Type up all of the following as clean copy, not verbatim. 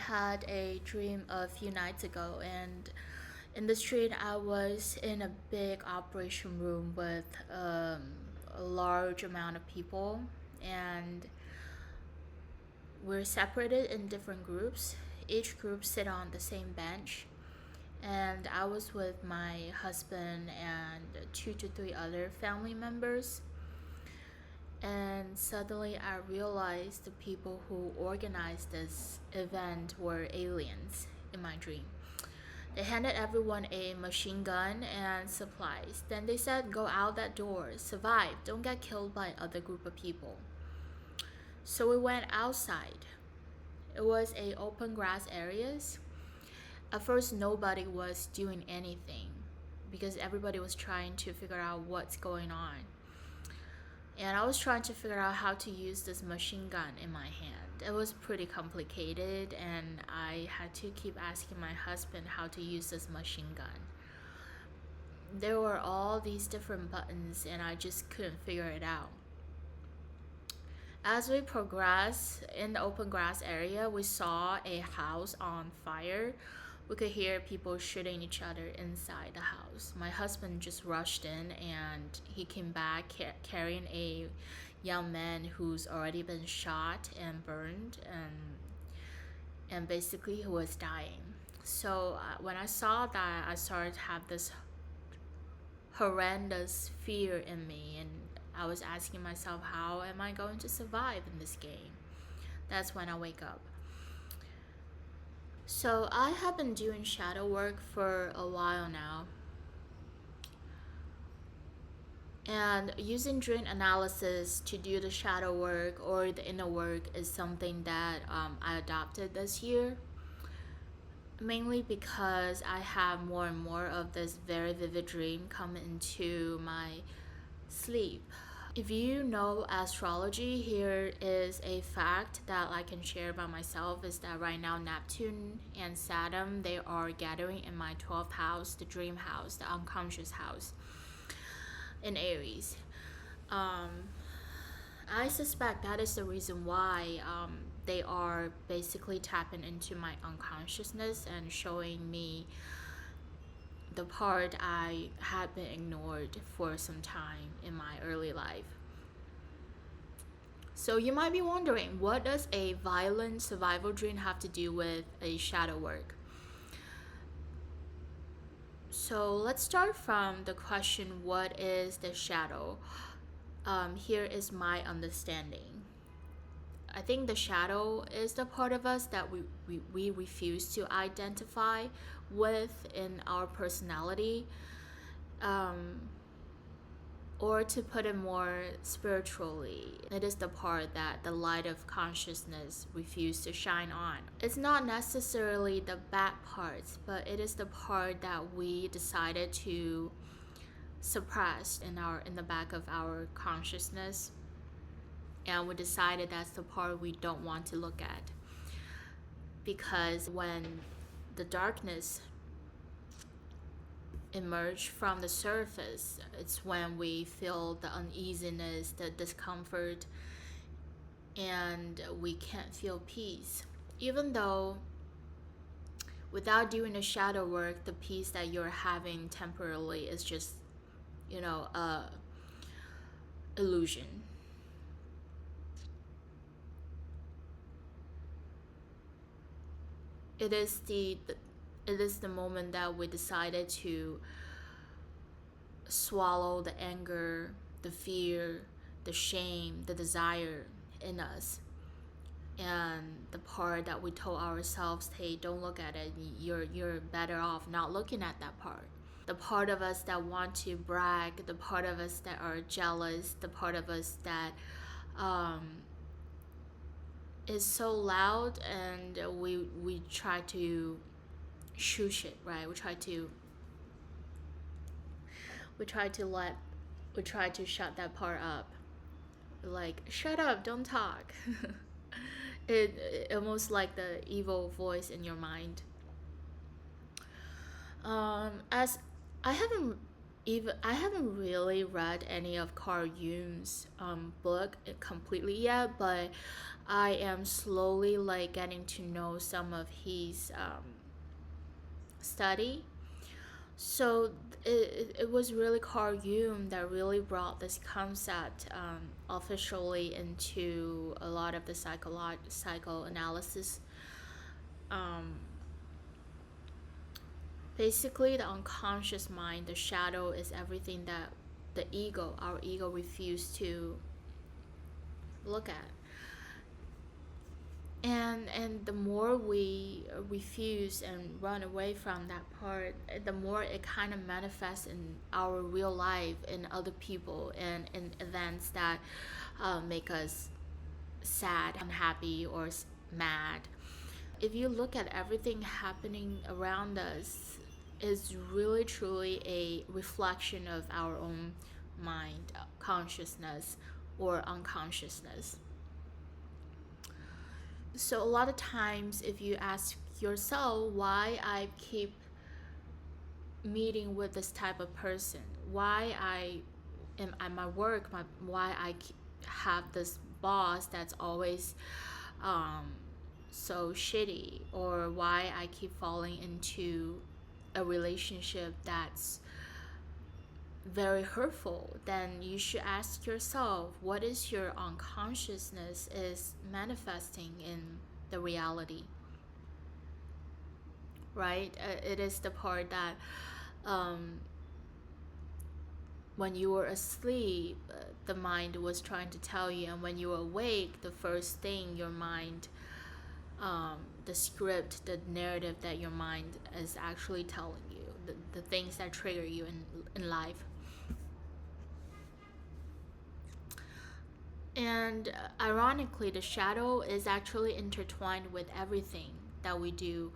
had a dream a few nights ago, and in this dream, I was in a big operation room with a large amount of people, and we're separated in different groups. Each group sit on the same bench, and I was with my husband and 2 to 3 other family members. And suddenly I realized the people who organized this event were aliens in my dream. They handed everyone a machine gun and supplies. Then they said, go out that door, survive, don't get killed by other group of people. So we went outside. It was a open grass areas. At first nobody was doing anything because everybody was trying to figure out what's going on. And I was trying to figure out how to use this machine gun in my hand. It was pretty complicated, and I had to keep asking my husband how to use this machine gun. There were all these different buttons, and I just couldn't figure it out. As we progressed in the open grass area, we saw a house on fire. We could hear people shooting each other inside the house. My husband just rushed in, and he came back carrying a young man who's already been shot and burned, and basically who was dying. So when I saw that, I started to have this horrendous fear in me, and I was asking myself, how am I going to survive in this game? That's when I wake up. So I have been doing shadow work for a while now. And using dream analysis to do the shadow work or the inner work is something that I adopted this year. Mainly because I have more and more of this very vivid dream come into my sleep. If you know astrology, here is a fact that I can share about myself is that right now Neptune and Saturn, they are gathering in my 12th house, the dream house, the unconscious house in Aries. I suspect that is the reason why they are basically tapping into my unconsciousness and showing me the part I had been ignored for some time in my early life. So you might be wondering, what does a violent survival dream have to do with a shadow work? So let's start from the question, what is the shadow? Here is my understanding. I think the shadow is the part of us that we refuse to identify with in our personality. Or to put it more spiritually, it is the part that the light of consciousness refuses to shine on. It's not necessarily the bad parts, but it is the part that we decided to suppress in the back of our consciousness, and we decided that's the part we don't want to look at, because when the darkness emerge from the surface, it's when we feel the uneasiness, the discomfort, and we can't feel peace. Even though without doing the shadow work, the peace that you're having temporarily is just, a illusion. It is the moment that we decided to swallow the anger, the fear, the shame, the desire in us. And the part that we told ourselves, hey, don't look at it, you're better off not looking at that part. The part of us that want to brag, the part of us that are jealous, the part of us that is so loud, and we try to shush it, right? We try to shut that part up. Like, shut up, don't talk. It almost like the evil voice in your mind. As I haven't even I haven't really read any of Carl Jung's book completely yet, but I am slowly like getting to know some of his study. So it was really Carl Jung that really brought this concept officially into a lot of the psychoanalysis. Um, Basically, the unconscious mind, the shadow, is everything that our ego, refused to look at. And the more we refuse and run away from that part, the more it kind of manifests in our real life, in other people, and in events that make us sad, unhappy, or mad. If you look at everything happening around us, is really truly a reflection of our own mind, consciousness, or unconsciousness. So a lot of times, if you ask yourself why I keep meeting with this type of person, why I am at my work, why I have this boss that's always um, so shitty, or why I keep falling into a relationship that's very hurtful, then you should ask yourself what is your unconsciousness is manifesting in the reality, right? It is the part that um, when you were asleep, the mind was trying to tell you, and when you were awake, the first thing your mind, the script, the narrative that your mind is actually telling you, the things that trigger you in life. And ironically, the shadow is actually intertwined with everything that we do,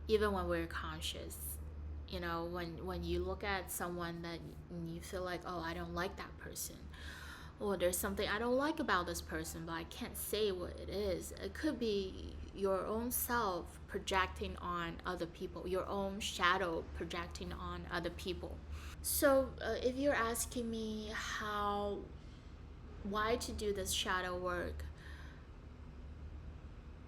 even when we're conscious. You know, when you look at someone that you feel like, oh, I don't like that person, or there's something I don't like about this person, but I can't say what it is. It could be your own self projecting on other people, your own shadow projecting on other people. So, if you're asking me why to do this shadow work,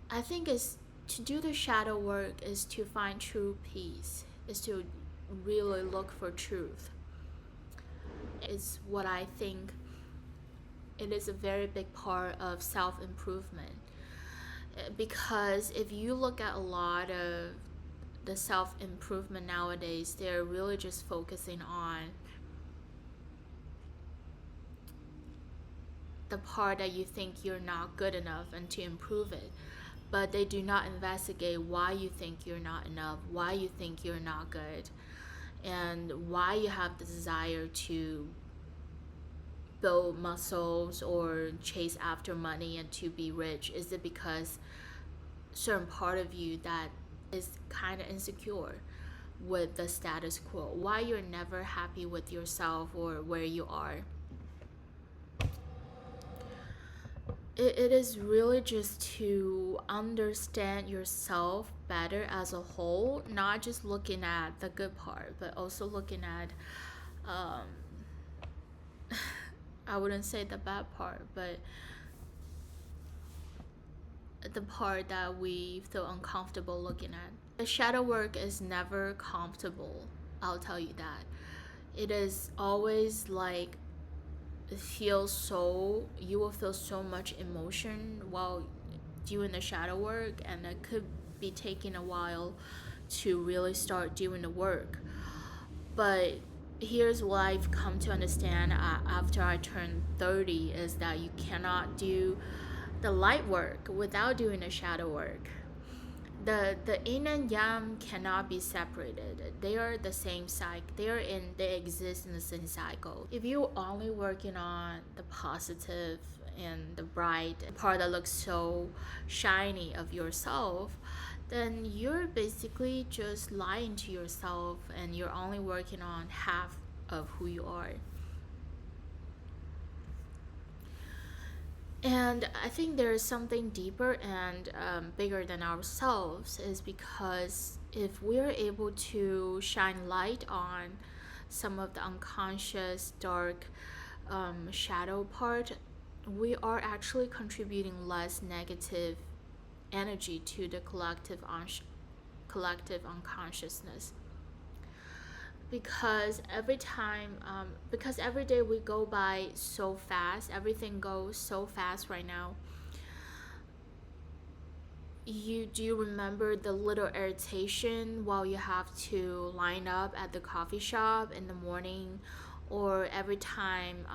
I think is to do the shadow work is to find true peace, is to really look for truth. Is what I think it is a very big part of self improvement. Because if you look at a lot of the self improvement nowadays, they're really just focusing on the part that you think you're not good enough and to improve it. But they do not investigate why you think you're not enough, why you think you're not good, and why you have the desire to build muscles or chase after money and to be rich. Is it because certain part of you that is kind of insecure with the status quo, why you're never happy with yourself or where you are? It is really just to understand yourself better as a whole, not just looking at the good part, but also looking at um, I wouldn't say the bad part, but the part that we feel uncomfortable looking at. The shadow work is never comfortable, I'll tell you that. It is always like you will feel so much emotion while doing the shadow work, and it could be taking a while to really start doing the work. But here's what I've come to understand after I turned 30 is that you cannot do the light work without doing the shadow work. The yin and yang cannot be separated. They are the same cycle. They exist in the same cycle. If you only working on the positive and the bright part that looks so shiny of yourself, then you're basically just lying to yourself and you're only working on half of who you are. And I think there is something deeper and bigger than ourselves, is because if we're able to shine light on some of the unconscious dark shadow part, we are actually contributing less negative energy to the collective unconsciousness. Because every day we go by so fast, everything goes so fast right now. You remember the little irritation while you have to line up at the coffee shop in the morning, or every time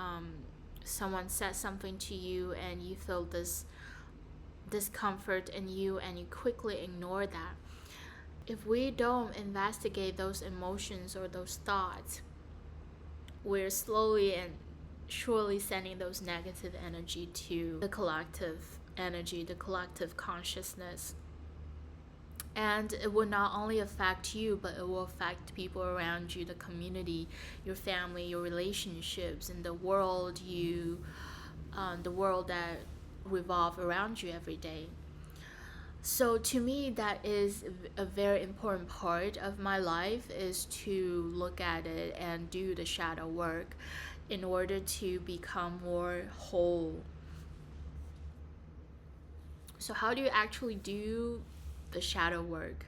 someone says something to you and you feel this discomfort in you and you quickly ignore that? If we don't investigate those emotions or those thoughts, we're slowly and surely sending those negative energy to the collective energy, the collective consciousness. And it will not only affect you, but it will affect people around you, the community, your family, your relationships, and the world the world that revolve around you every day. So to me, that is a very important part of my life, is to look at it and do the shadow work in order to become more whole. So how do you actually do the shadow work?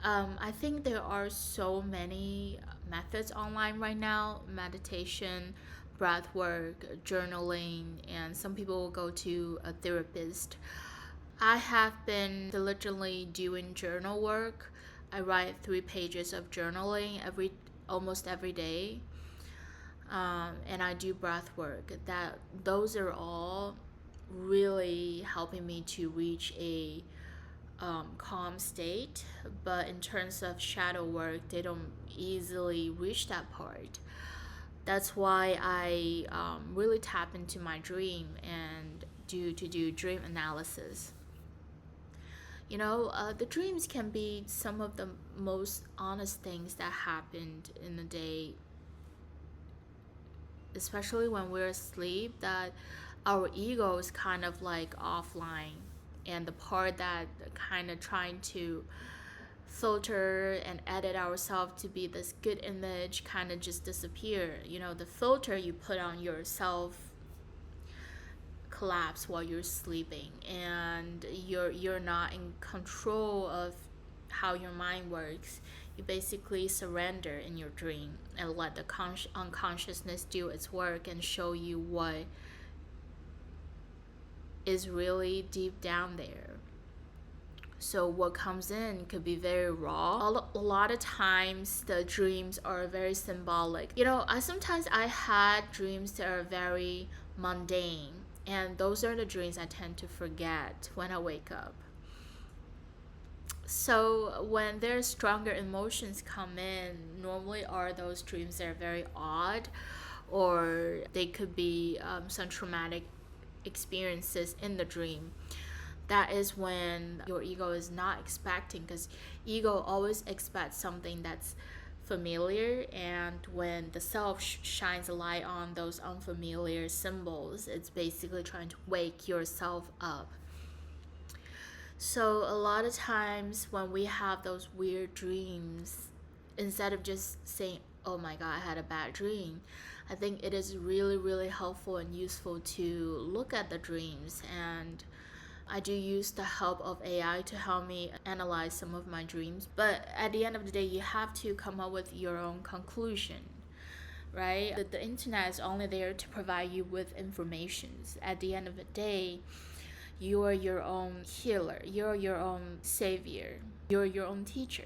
I think there are so many methods online right now: meditation, breath work, journaling, and some people will go to a therapist. I have been diligently doing journal work. I write 3 pages of journaling almost every day, and I do breath work. Those are all really helping me to reach a calm state. But in terms of shadow work, they don't easily reach that part. That's why I really tap into my dream and do dream analysis. The dreams can be some of the most honest things that happened in the day, especially when we're asleep, that our ego is kind of like offline, and the part that kind of trying to filter and edit ourselves to be this good image kind of just disappear. The filter you put on yourself collapse while you're sleeping, and you're not in control of how your mind works. You basically surrender in your dream and let the unconsciousness do its work and show you what is really deep down there. So what comes in could be very raw. A lot of times the dreams are very symbolic. I had dreams that are very mundane, and those are the dreams I tend to forget when I wake up. So when there's stronger emotions come in, normally are those dreams that are very odd, or they could be some traumatic experiences in the dream. That is when your ego is not expecting, because ego always expects something that's familiar, and when the self shines a light on those unfamiliar symbols, it's basically trying to wake yourself up. So a lot of times when we have those weird dreams, instead of just saying, oh my god, I had a bad dream, I think it is really, really helpful and useful to look at the dreams. And I do use the help of AI to help me analyze some of my dreams. But at the end of the day, you have to come up with your own conclusion, right? The internet is only there to provide you with information. At the end of the day, you are your own healer, you're your own savior, you're your own teacher.